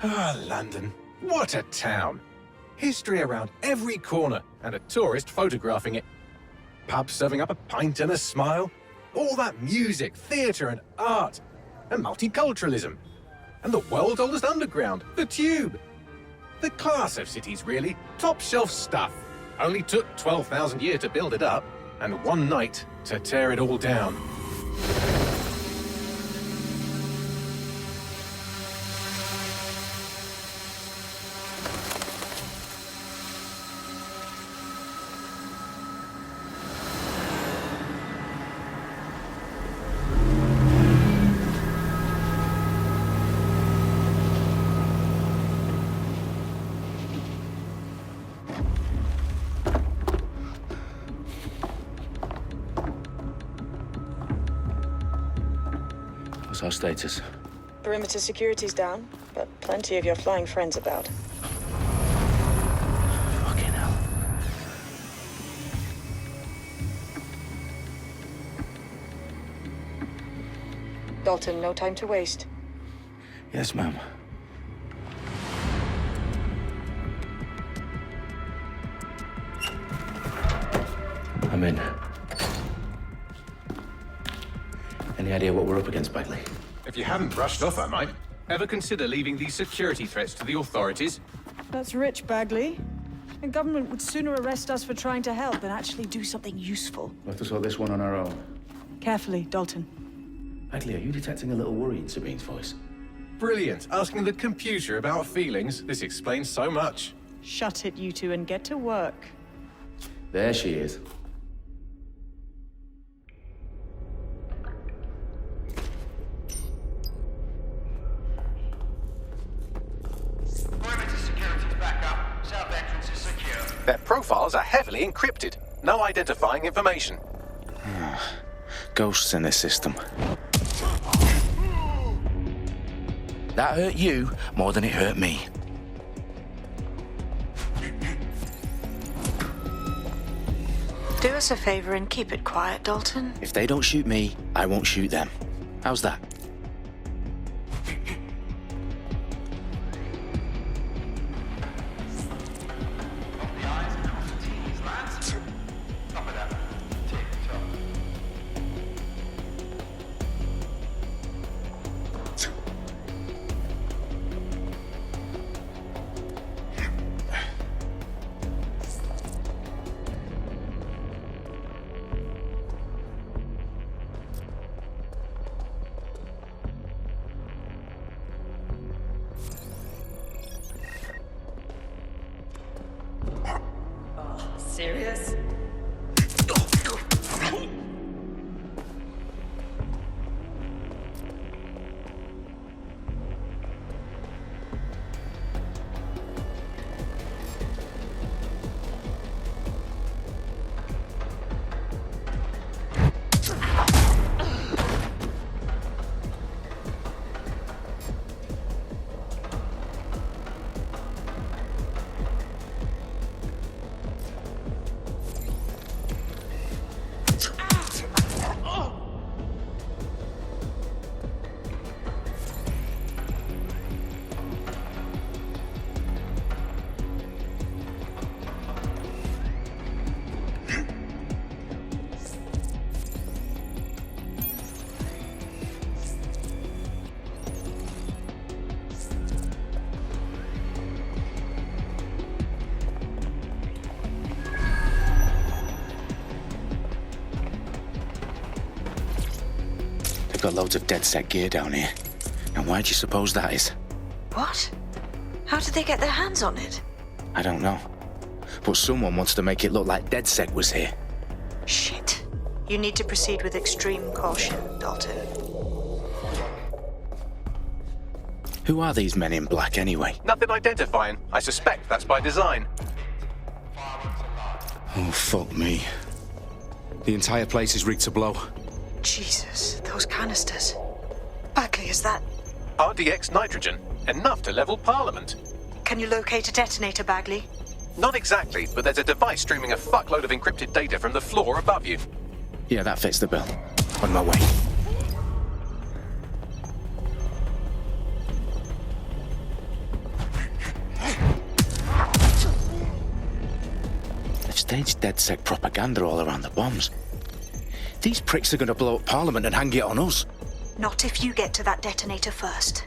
Ah, London. What a town. History around every corner and a tourist photographing it. Pubs serving up a pint and a smile. All that music, theatre and art. And multiculturalism. And the world's oldest underground, the Tube. The class of cities, really. Top shelf stuff. Only took 12,000 years to build it up, and one night to tear it all down. What's our status? Perimeter security's down, but plenty of your flying friends about. Fucking hell. Dalton, no time to waste. Yes, ma'am. I'm in. Any idea what we're up against, Bagley? If you hadn't brushed off, I might. Ever consider leaving these security threats to the authorities? That's rich, Bagley. The government would sooner arrest us for trying to help than actually do something useful. We'll have to sort this one on our own. Carefully, Dalton. Bagley, are you detecting a little worry in Sabine's voice? Brilliant. Asking the computer about feelings. This explains so much. Shut it, you two, and get to work. There she is. Perimeter security's back up. South entrance is secure. Their profiles are heavily encrypted. No identifying information. Ghosts in this system. That hurt you more than it hurt me. Do us a favor and keep it quiet, Dalton. If they don't shoot me, I won't shoot them. How's that? The eyes and off the T's, lads. Top of that. Tick-tock. Serious? Got loads of dedsec gear down here. And why do you suppose that is? What? How did they get their hands on it? I don't know. But someone wants to make it look like dedsec was here. Shit. You need to proceed with extreme caution, Dalton. Who are these men in black anyway? Nothing identifying. I suspect that's by design. Oh, fuck me. The entire place is rigged to blow. Jesus, those canisters. Bagley, is that... RDX nitrogen. Enough to level Parliament. Can you locate a detonator, Bagley? Not exactly, but there's a device streaming a fuckload of encrypted data from the floor above you. Yeah, that fits the bill. On my way. Stage dedsec propaganda all around the bombs. These pricks are going to blow up Parliament and hang it on us. Not if you get to that detonator first.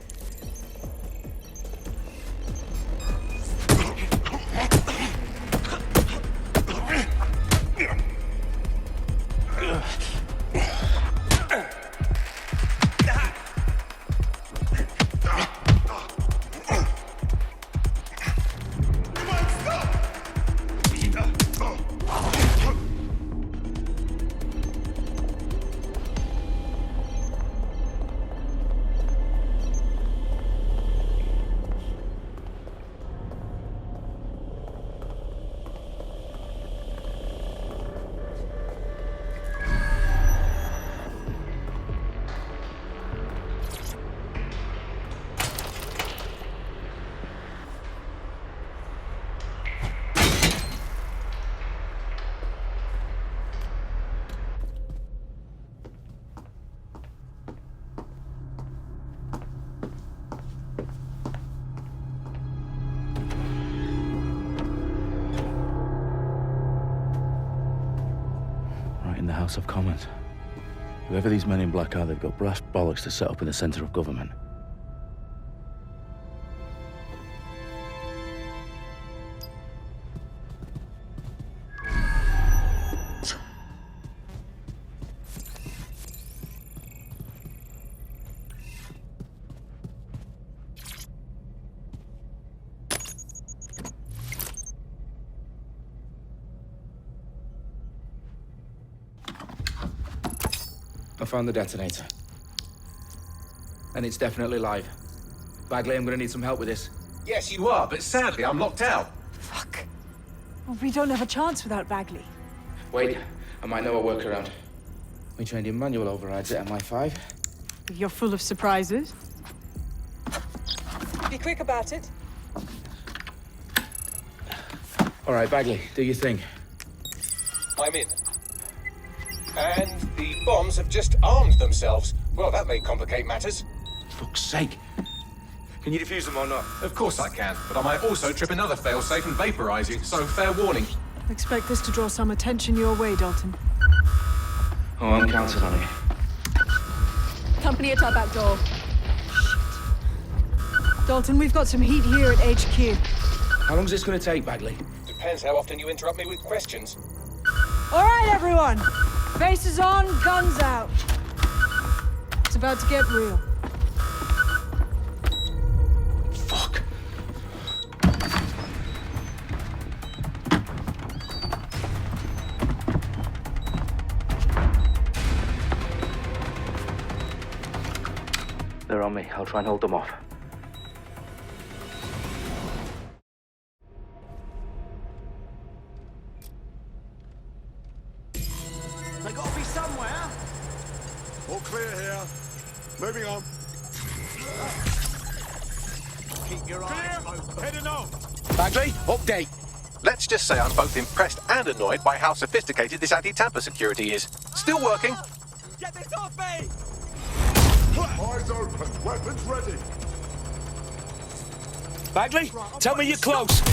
In the House of Commons. Whoever these men in black are, they've got brass bollocks to set up in the centre of government. I found the detonator. And it's definitely live. Bagley, I'm gonna need some help with this. Yes, you are, but sadly, I'm locked out. Fuck. Well, we don't have a chance without Bagley. Wait, I might know a workaround. We trained in manual overrides at MI5. You're full of surprises. Be quick about it. All right, Bagley, do your thing. I'm in. And the bombs have just armed themselves. Well, that may complicate matters. Fuck's sake. Can you defuse them or not? Of course I can, but I might also trip another failsafe and vaporize you, so fair warning. Expect this to draw some attention your way, Dalton. Oh, I'm counting on it. Company at our back door. Shit. Dalton, we've got some heat here at HQ. How long's this gonna take, Bagley? Depends how often you interrupt me with questions. All right, everyone. Faces on, guns out. It's about to get real. Fuck. They're on me. I'll try and hold them off. They gotta be somewhere. All clear here. Moving on. Keep your eyes open. Heading on. Bagley, update. Let's just say I'm both impressed and annoyed by how sophisticated this anti-tamper security is. Still working. Get this off me! Eyes open. Weapons ready. Bagley, tell me you're close.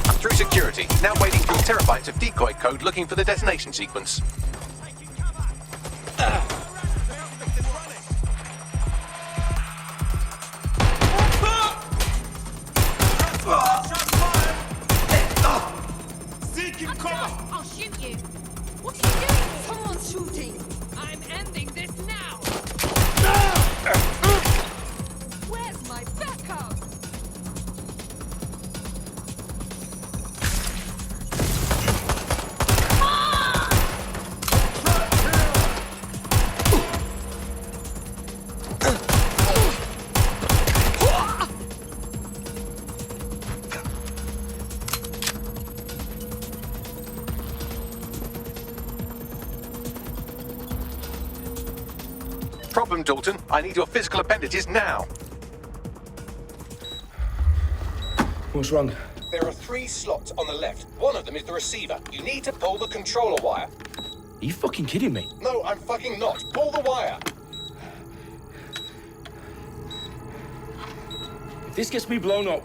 I'm through security, now wading through terabytes of decoy code looking for the detonation sequence. Seeking cover. I'll shoot you. What are you doing? Someone's shooting. I'm ending this now. Where's my backup? Problem, Dalton. I need your physical appendages now. What's wrong? There are 3 slots on the left. One of them is the receiver. You need to pull the controller wire. Are you fucking kidding me? No, I'm fucking not. Pull the wire. If this gets me blown up...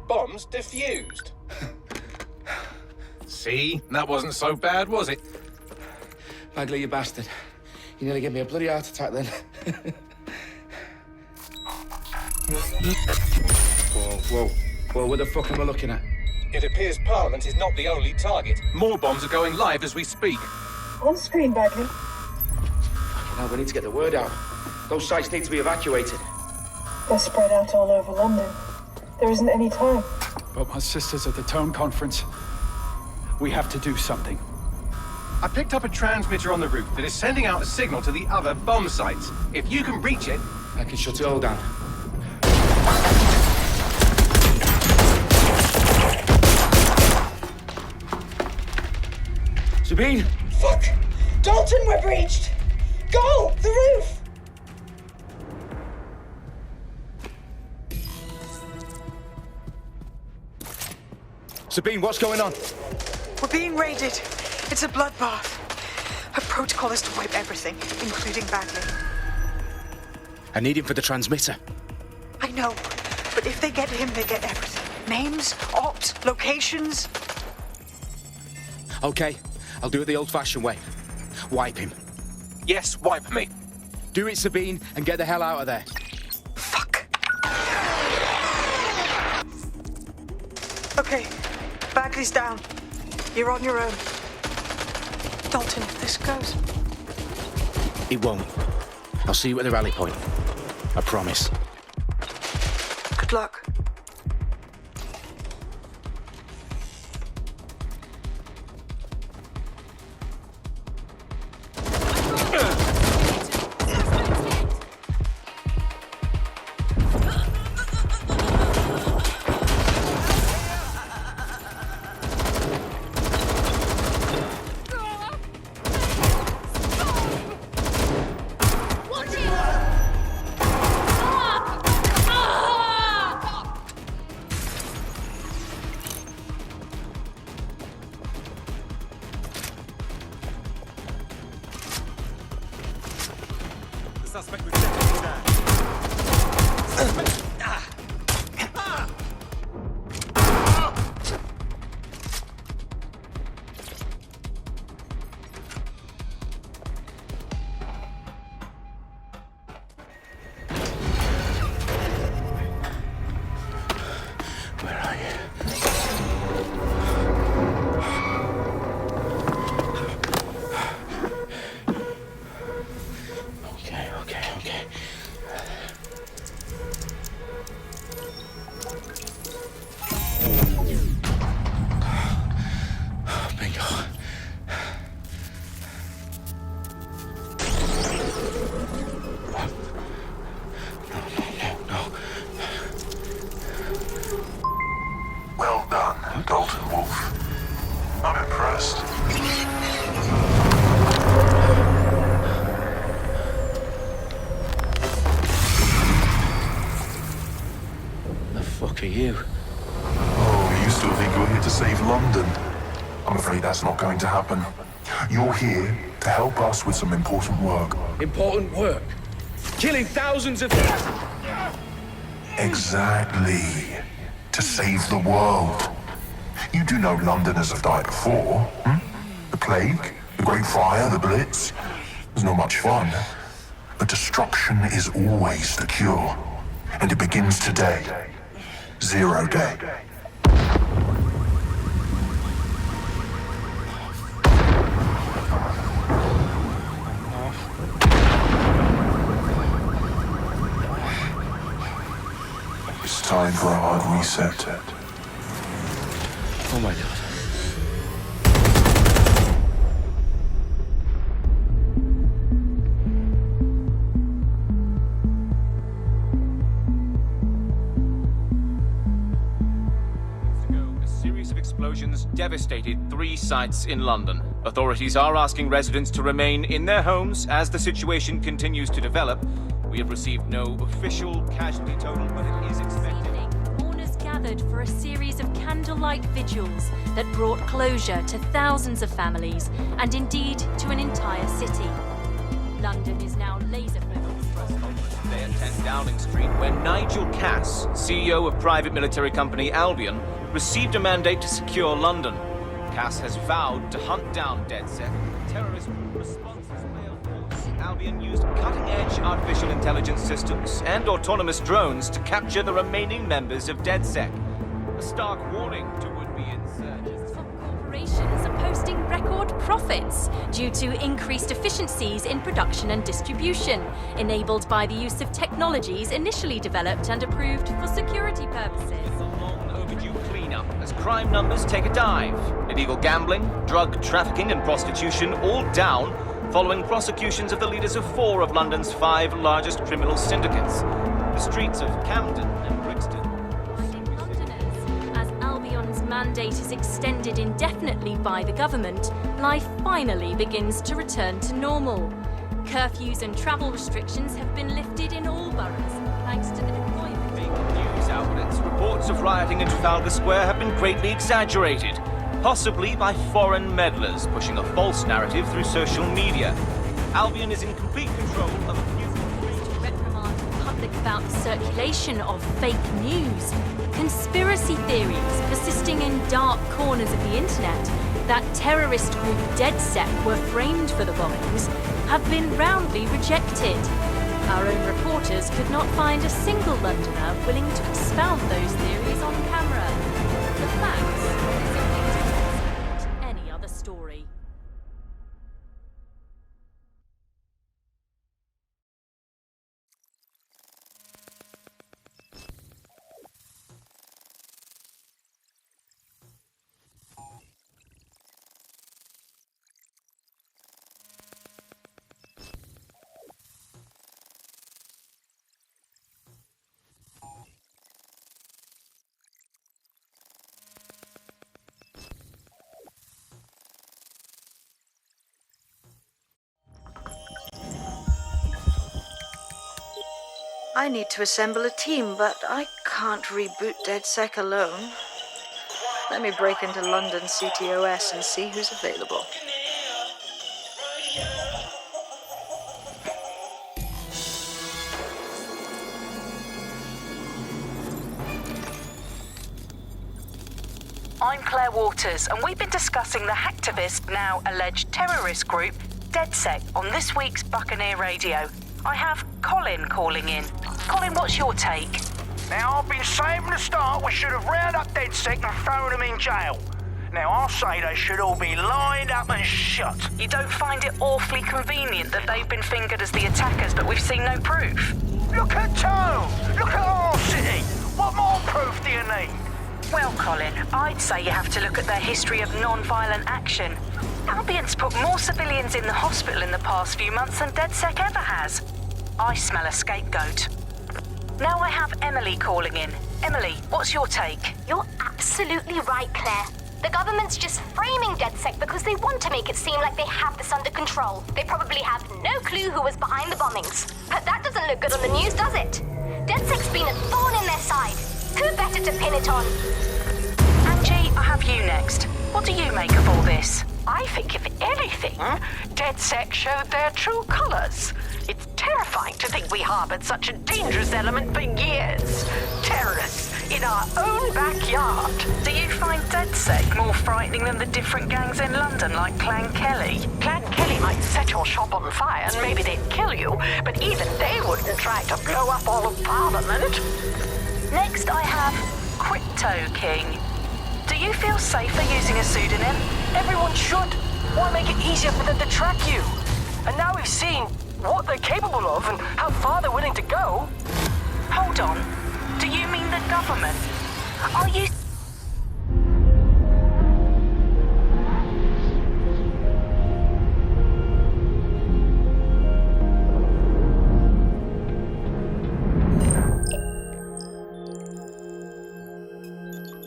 bombs defused. See? That wasn't so bad, was it? Bagley, you bastard. You nearly gave me a bloody heart attack then. Whoa, what the fuck am I looking at? It appears Parliament is not the only target. More bombs are going live as we speak. On screen, Bagley. Now we need to get the word out. Those sites need to be evacuated. They're spread out all over London. There isn't any time. But my sister's at the Tone Conference. We have to do something. I picked up a transmitter on the roof that is sending out a signal to the other bomb sites. If you can reach it... I can shut it all down. Sabine! Fuck! Dalton, we're breached! Go! The roof! Sabine, what's going on? We're being raided. It's a bloodbath. Her protocol is to wipe everything, including Bagley. I need him for the transmitter. I know, but if they get him, they get everything. Names, opt, locations. Okay, I'll do it the old-fashioned way. Wipe him. Yes, wipe me. Do it, Sabine, and get the hell out of there. Fuck. Okay, Bagley's down. You're on your own. Dalton, if this goes... It won't. I'll see you at the rally point. I promise. Good luck. Suspect was definitely there. Where are you? Okay. Bingo. No. Well done, Dalton Wolf. I'm impressed. The fuck are you? Oh, you still think you're here to save London? I'm afraid that's not going to happen. You're here to help us with some important work. Important work. Killing thousands of... Exactly. To save the world. You do know Londoners have died before, hmm? The plague, the Great Fire, the Blitz. It was not much fun. But destruction is always the cure. And it begins today. 0 day. It's time for a hard reset. Oh my God. A series of explosions devastated 3 sites in London. Authorities are asking residents to remain in their homes as the situation continues to develop. We have received no official casualty total, but it is expected. Mourners gathered for a series of candlelight vigils that brought closure to thousands of families and indeed to an entire city. London is now laser-focused. They attend Downing Street, where Nigel Cass, CEO of private military company Albion, received a mandate to secure London. Cass has vowed to hunt down DedSec. Terrorist responses failed. Albion used cutting-edge artificial intelligence systems and autonomous drones to capture the remaining members of DedSec. A stark warning to would-be insurgents. Corporations are posting record profits due to increased efficiencies in production and distribution, enabled by the use of technologies initially developed and approved for security purposes. It's a long overdue cleanup as crime numbers take a dive. Illegal gambling, drug trafficking and prostitution all down following prosecutions of the leaders of 4 of London's 5 largest criminal syndicates. The streets of Camden and Brixton. Mandate is extended indefinitely by the government, life finally begins to return to normal. Curfews and travel restrictions have been lifted in all boroughs, thanks to the deployment. Big news outlets' reports of rioting in Trafalgar Square have been greatly exaggerated, possibly by foreign meddlers pushing a false narrative through social media. Albion is in complete control of a few... To reprimand the public about the circulation of fake news. Conspiracy theories persisting in dark corners of the internet that terrorist group DedSec were framed for the bombings have been roundly rejected. Our own reporters could not find a single Londoner willing to expound those theories on camera. The facts simply support any other story. I need to assemble a team, but I can't reboot DedSec alone. Let me break into London CTOS and see who's available. I'm Claire Waters, and we've been discussing the hacktivist, now alleged terrorist group, DedSec, on this week's Buccaneer Radio. I have Colin calling in. Colin, what's your take? Now, I've been saying from the start we should have rounded up DedSec and thrown them in jail. Now, I'll say they should all be lined up and shot. You don't find it awfully convenient that they've been fingered as the attackers, but we've seen no proof? Look at Tone! Look at our city! What more proof do you need? Well, Colin, I'd say you have to look at their history of non-violent action. Albion's put more civilians in the hospital in the past few months than DedSec ever has. I smell a scapegoat. Now I have Emily calling in. Emily, what's your take? You're absolutely right, Claire. The government's just framing DedSec because they want to make it seem like they have this under control. They probably have no clue who was behind the bombings. But that doesn't look good on the news, does it? DedSec's been a thorn in their side. Who better to pin it on? Angie, I have you next. What do you make of all this? I think, if anything, DedSec showed their true colors. It's terrifying to think we harbored such a dangerous element for years. Terrorists in our own backyard. Do you find DedSec more frightening than the different gangs in London, like Clan Kelly? Clan Kelly might set your shop on fire and maybe they'd kill you, but even they wouldn't try to blow up all of Parliament. Next, I have Crypto King. Do you feel safer using a pseudonym? Everyone should. Why make it easier for them to track you? And now we've seen what they're capable of and how far they're willing to go. Hold on. Do you mean the government? Are you...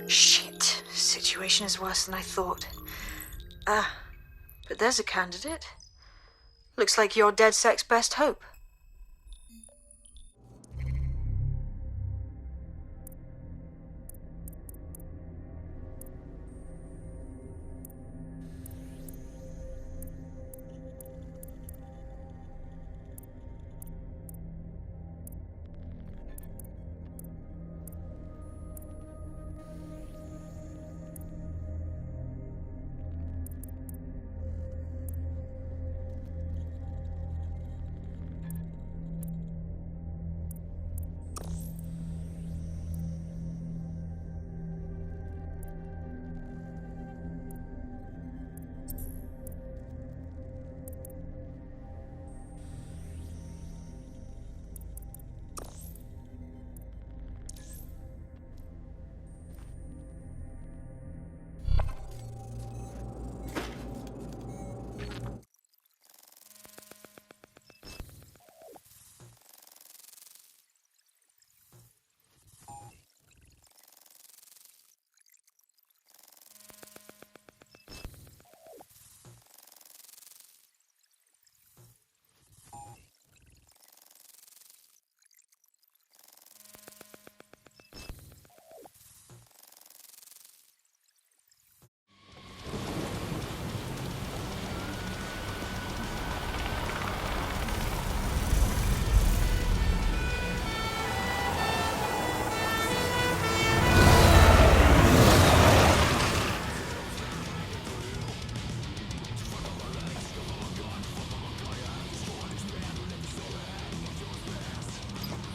Shit. Situation is worse than I thought. But there's a candidate. Looks like you're DedSec's best hope.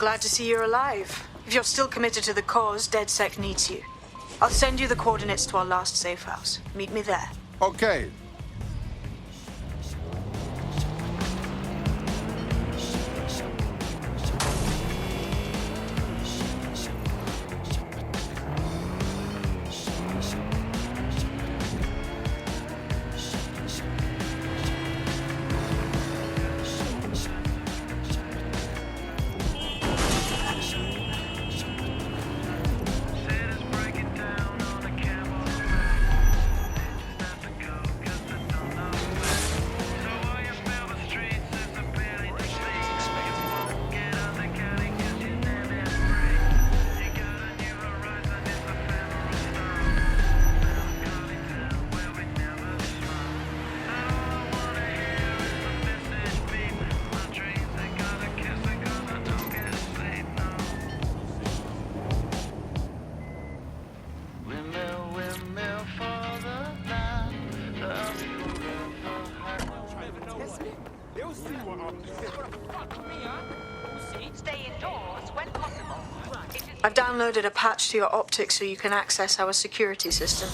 glad to see you're alive. If you're still committed to the cause, DedSec needs you. I'll send you the coordinates to our last safe house. Meet me there. Okay. I've downloaded a patch to your optics so you can access our security system.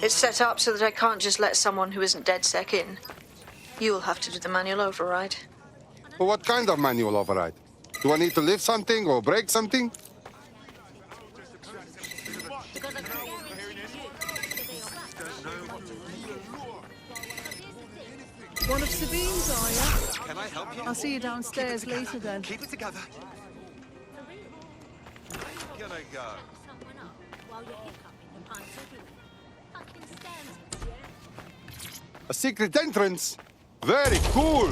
It's set up so that I can't just let someone who isn't DedSec in. You'll have to do the manual override. Well, what kind of manual override? Do I need to lift something or break something? One of Sabine's, are you? Can I help you? I'll see you downstairs later then. Keep it together. Gonna go. A secret entrance? Very cool!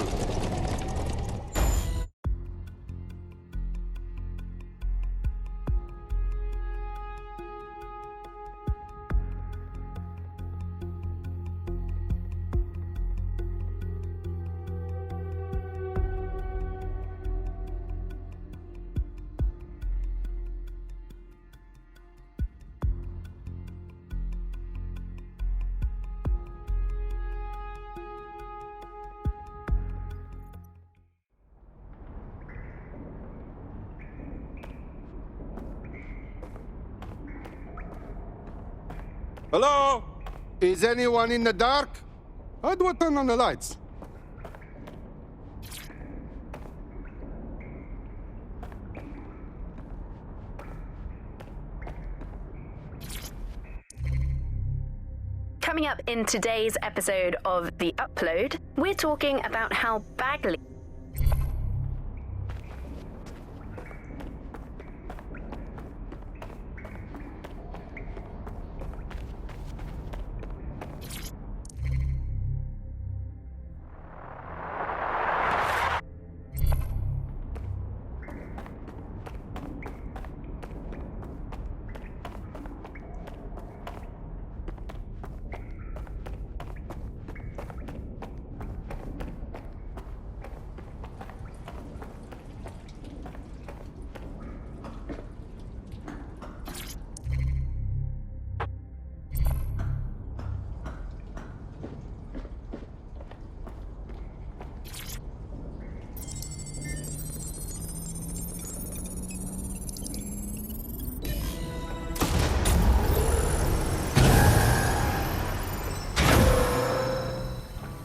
Hello? Is anyone in the dark? How do I turn on the lights? Coming up in today's episode of The Upload, we're talking about how Bagley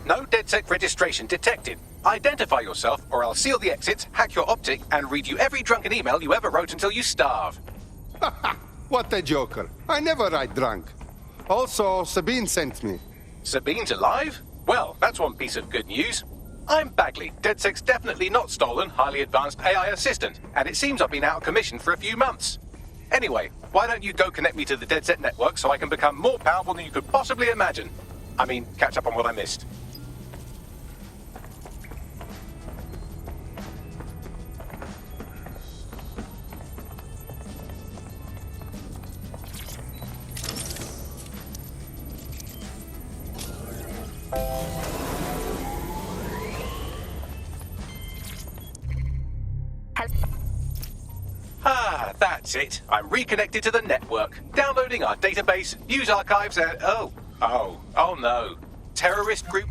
No DedSec registration detected. Identify yourself, or I'll seal the exits, hack your optic, and read you every drunken email you ever wrote until you starve. What a joker. I never write drunk. Also, Sabine sent me. Sabine's alive? Well, that's one piece of good news. I'm Bagley, DedSec's definitely not stolen, highly advanced AI assistant, and it seems I've been out of commission for a few months. Anyway, why don't you go connect me to the DedSec network so I can become more powerful than you could possibly imagine? I mean, catch up on what I missed. Ah, that's it. I'm reconnected to the network, downloading our database, news archives, and oh no. Terrorist group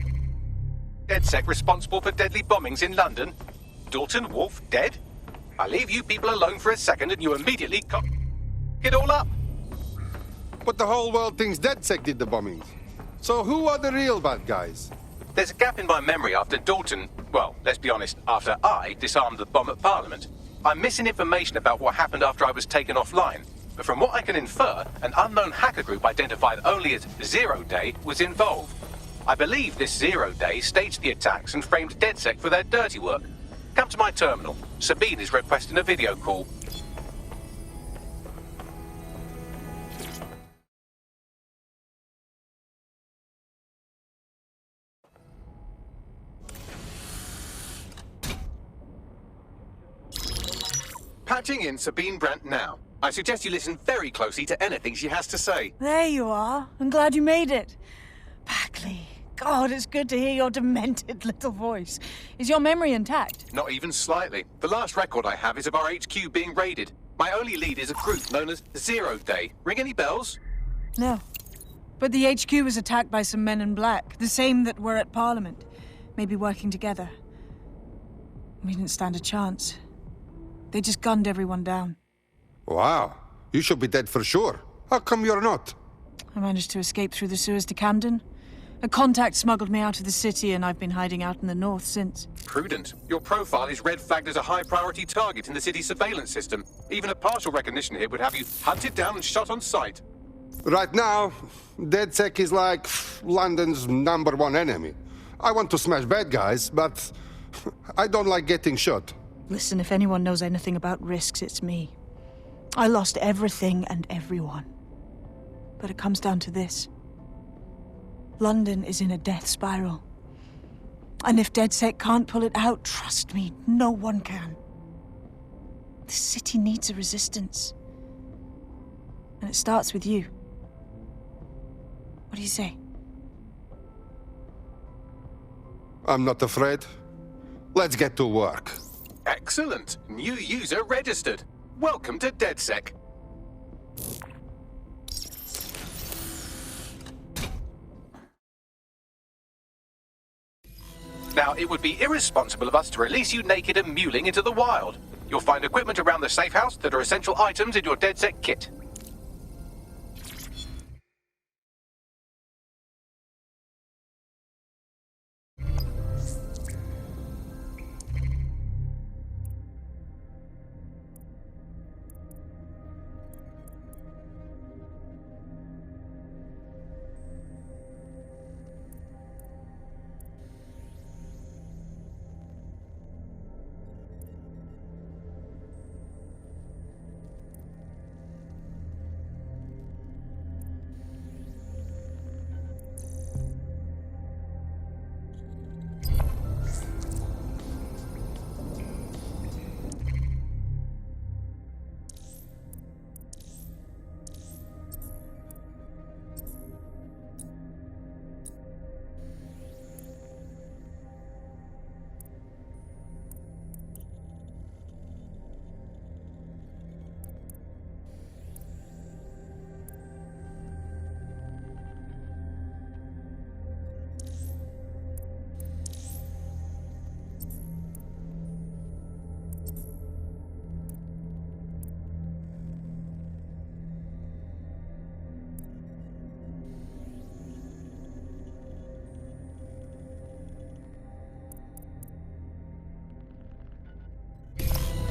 DedSec responsible for deadly bombings in London. Dalton Wolf dead? I leave you people alone for a second and you immediately it all up. But the whole world thinks DedSec did the bombings. So who are the real bad guys? There's a gap in my memory after Dalton, well, let's be honest, after I disarmed the bomb at Parliament. I'm missing information about what happened after I was taken offline. But from what I can infer, an unknown hacker group identified only as Zero Day was involved. I believe this Zero Day staged the attacks and framed DedSec for their dirty work. Come to my terminal. Sabine is requesting a video call. Patching in Sabine Brandt now. I suggest you listen very closely to anything she has to say. There you are. I'm glad you made it. Bagley. God, it's good to hear your demented little voice. Is your memory intact? Not even slightly. The last record I have is of our HQ being raided. My only lead is a group known as Zero Day. Ring any bells? No. But the HQ was attacked by some men in black, the same that were at Parliament. Maybe working together. We didn't stand a chance. They just gunned everyone down. Wow. You should be dead for sure. How come you're not? I managed to escape through the sewers to Camden. A contact smuggled me out of the city, and I've been hiding out in the north since. Prudent. Your profile is red flagged as a high-priority target in the city's surveillance system. Even a partial recognition here would have you hunted down and shot on sight. Right now, DedSec is like London's #1 enemy. I want to smash bad guys, but I don't like getting shot. Listen, if anyone knows anything about risks, it's me. I lost everything and everyone. But it comes down to this. London is in a death spiral. And if DedSec can't pull it out, trust me, no one can. The city needs a resistance. And it starts with you. What do you say? I'm not afraid. Let's get to work. Excellent. New user registered. Welcome to DedSec. Now, it would be irresponsible of us to release you naked and mewling into the wild. You'll find equipment around the safe house that are essential items in your DedSec kit.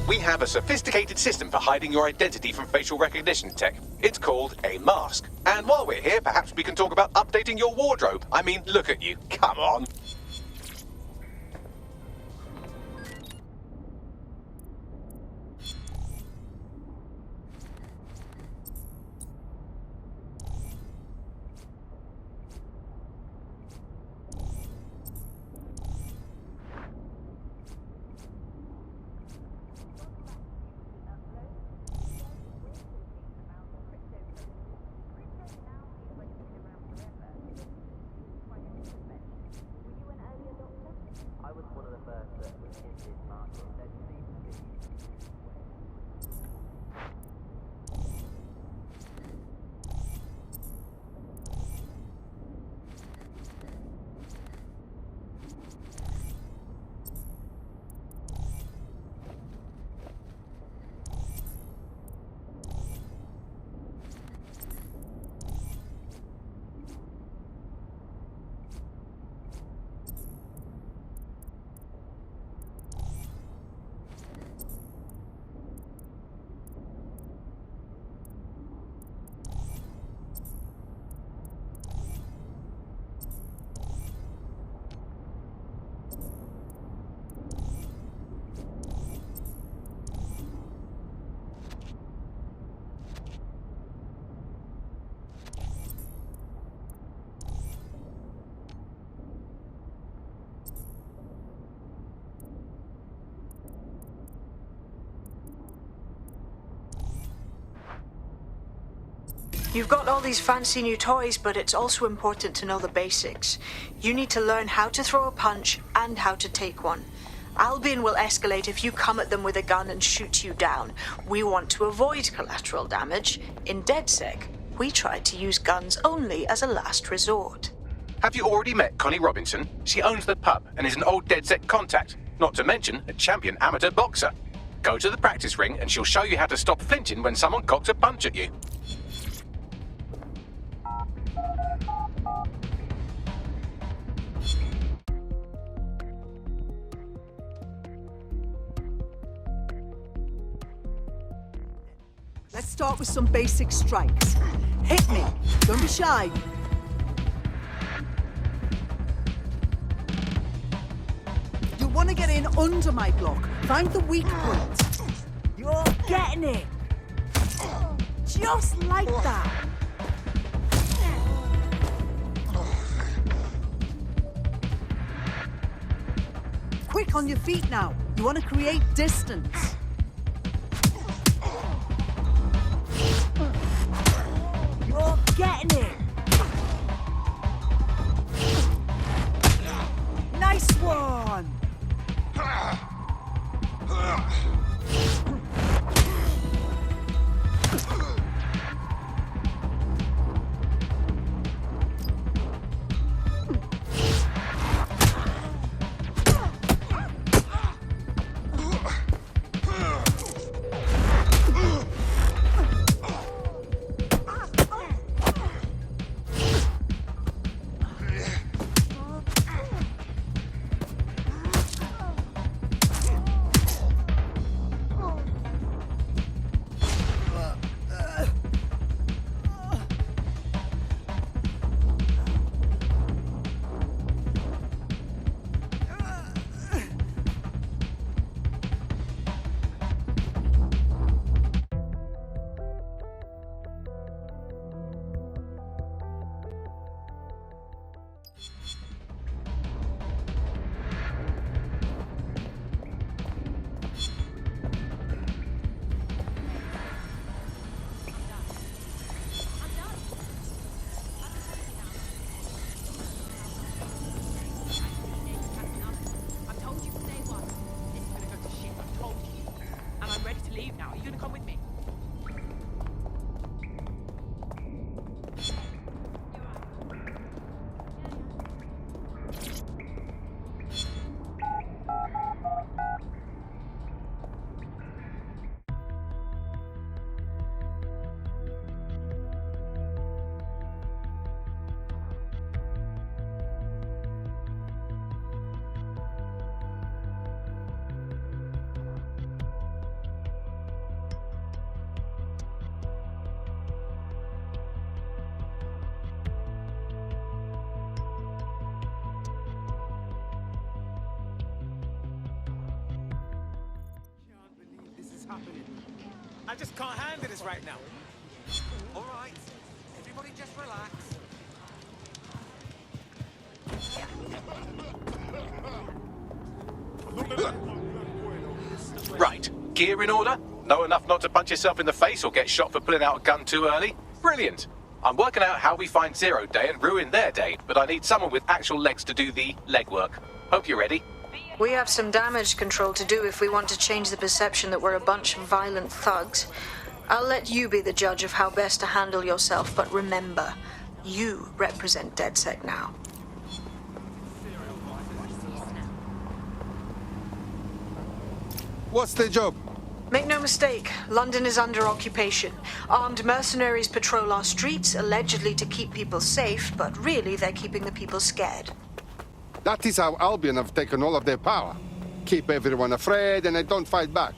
We have a sophisticated system for hiding your identity from facial recognition tech. It's called a mask. And while we're here, perhaps we can talk about updating your wardrobe. I mean, look at you. Come on. You've got all these fancy new toys, but it's also important to know the basics. You need to learn how to throw a punch and how to take one. Albion will escalate if you come at them with a gun and shoot you down. We want to avoid collateral damage. In DedSec, we try to use guns only as a last resort. Have you already met Connie Robinson? She owns the pub and is an old dedsec contact, not to mention a champion amateur boxer. Go to the practice ring and she'll show you how to stop flinching when someone cocks a punch at you. Let's start with some basic strikes. Hit me. Don't be shy. You'll want to get in under my block. Find the weak point. You're getting it. Just like that. Quick on your feet now. You want to create distance. You're getting it! Nice one! I just can't handle this right now. All right, everybody just relax. Right, gear in order? Know enough not to punch yourself in the face or get shot for pulling out a gun too early? Brilliant. I'm working out how we find Zero Day and ruin their day, but I need someone with actual legs to do the legwork. Hope you're ready. We have some damage control to do if we want to change the perception that we're a bunch of violent thugs. I'll let you be the judge of how best to handle yourself, but remember, you represent DedSec now. What's the job? Make no mistake, London is under occupation. Armed mercenaries patrol our streets, allegedly to keep people safe, but really they're keeping the people scared. That is how Albion have taken all of their power. Keep everyone afraid and they don't fight back.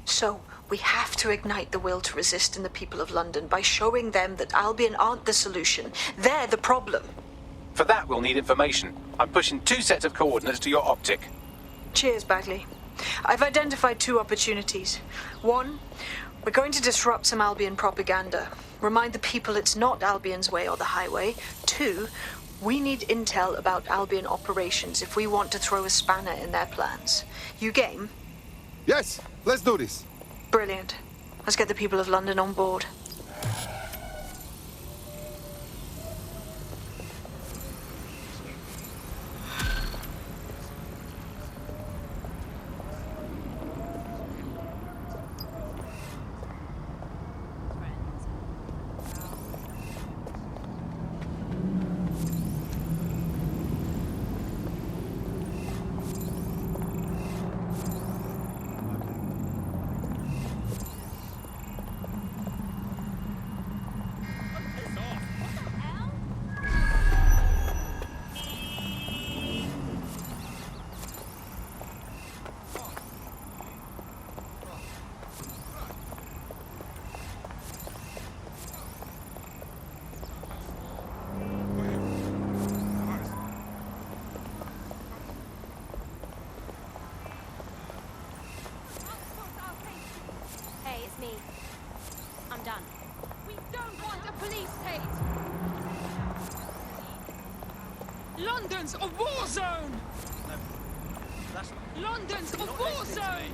So, we have to ignite the will to resist in the people of London by showing them that Albion aren't the solution. They're the problem. For that, we'll need information. I'm pushing 2 sets of coordinates to your optic. Cheers, Bagley. I've identified 2 opportunities. 1, we're going to disrupt some Albion propaganda. Remind the people it's not Albion's way or the highway. 2, we need intel about Albion operations if we want to throw a spanner in their plans. You game? Yes, let's do this. Brilliant. Let's get the people of London on board. London's a war zone! That's London's a war zone!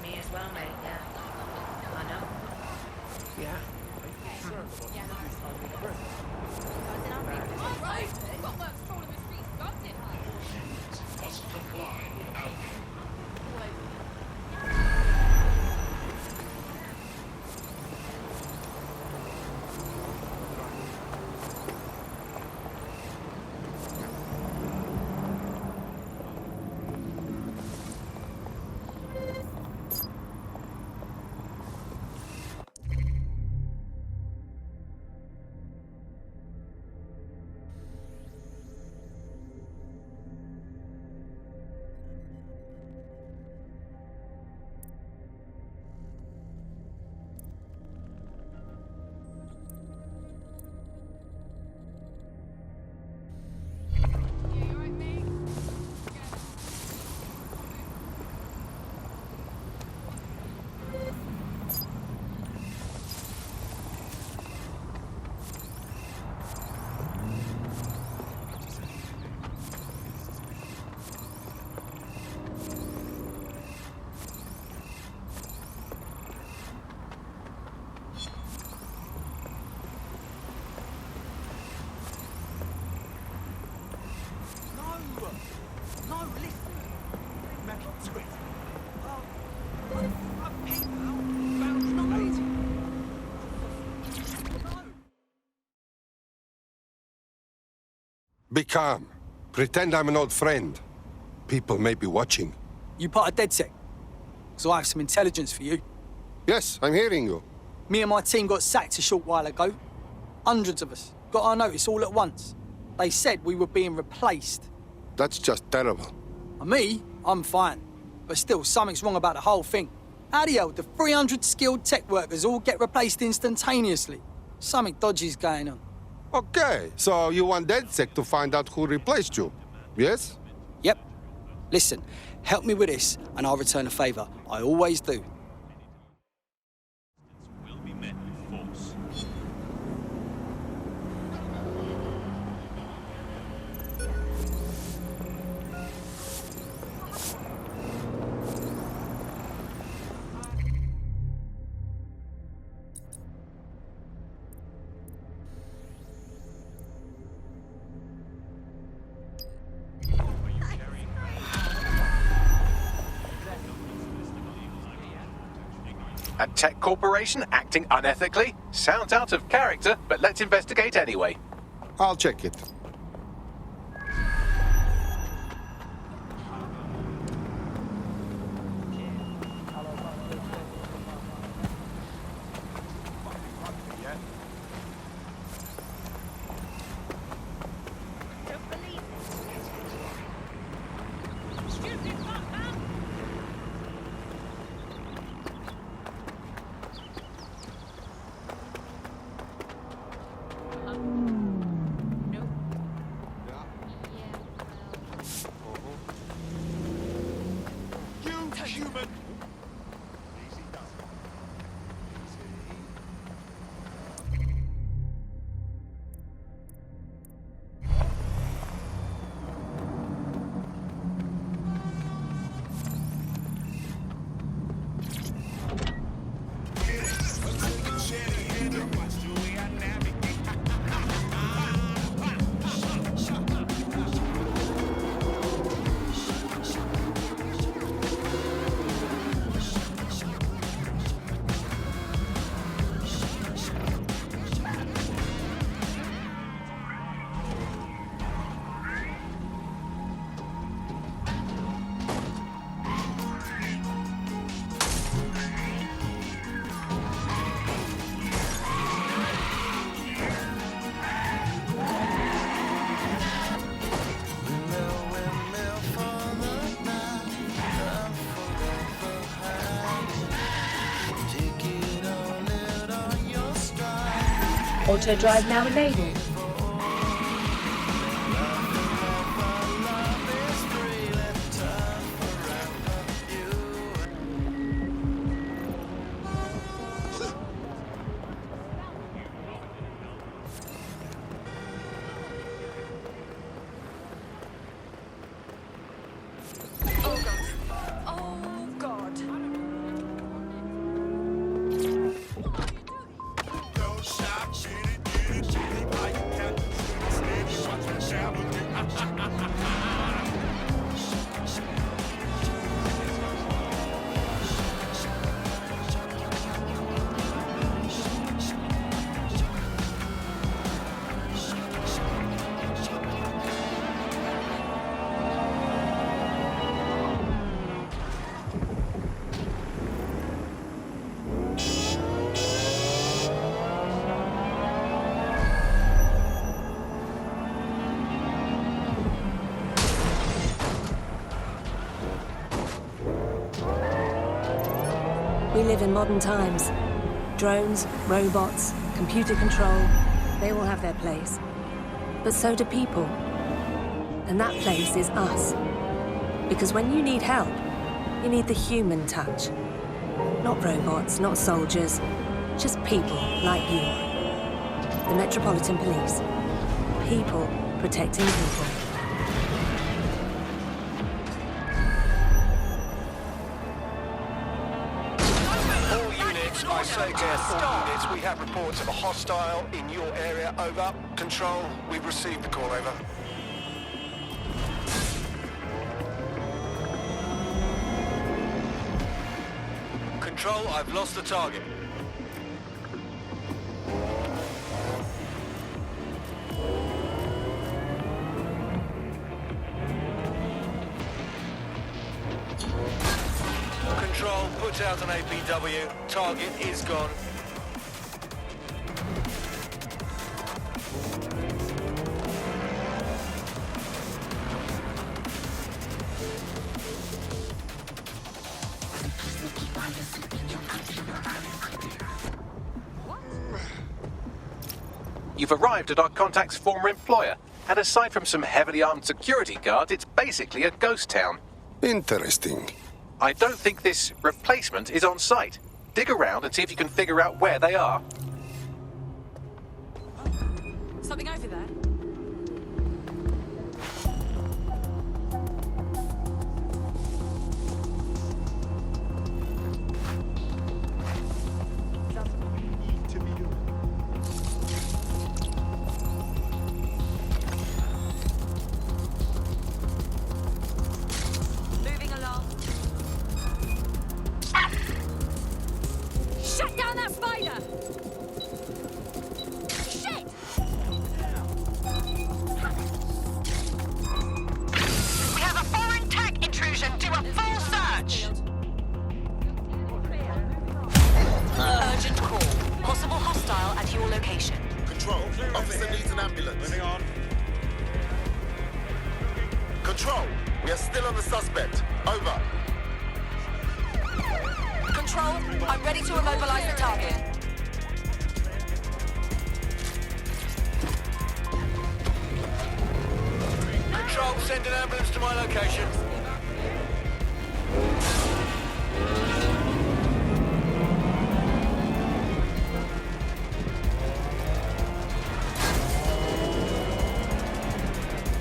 Me as well, mate, yeah. I know. yeah. No, listen. Back into it. Be calm. Pretend I'm an old friend. People may be watching. You part of dedsec? So I have some intelligence for you. Yes, I'm hearing you. Me and my team got sacked a short while ago. Hundreds of us got our notice all at once. They said we were being replaced. That's just terrible. And me, I'm fine. But still, something's wrong about the whole thing. How the hell do 300 skilled tech workers all get replaced instantaneously? Something dodgy's going on. Okay, so you want dedsec to find out who replaced you, yes? Yep. Listen, help me with this, and I'll return a favour. I always do. Will be met with force. A tech corporation acting unethically? Sounds out of character, but let's investigate anyway. I'll check it. Human! Auto drive now enabled. live in modern times. Drones, robots, computer control, they all have their place. But so do people. And that place is us. Because when you need help, you need the human touch. Not robots, not soldiers, just people like you. The Metropolitan Police. People protecting people. All units, I say to all units, we have reports of a hostile in your area. Over. Control, we've received the call. Over. Control, I've lost the target. Control, put out an APW. Target is gone. You've arrived at our contact's former employer, and aside from some heavily armed security guards, it's basically a ghost town. Interesting. I don't think this replacement is on site. Dig around and see if you can figure out where they are. Something over there? Moving along. Shut down that spider! Shit! We have a foreign tech intrusion. Do a full search. Urgent call. Possible hostile at your location. Control, officer needs an ambulance. Moving on. Control, we are still on the suspect. Over. Control, I'm ready to immobilize the target. Control, send an ambulance to my location.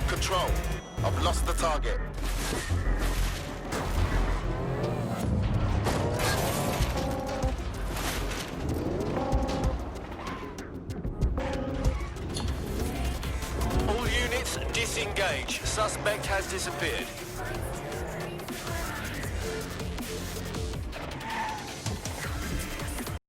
Control, I've lost the target. All units, disengage. Suspect has disappeared.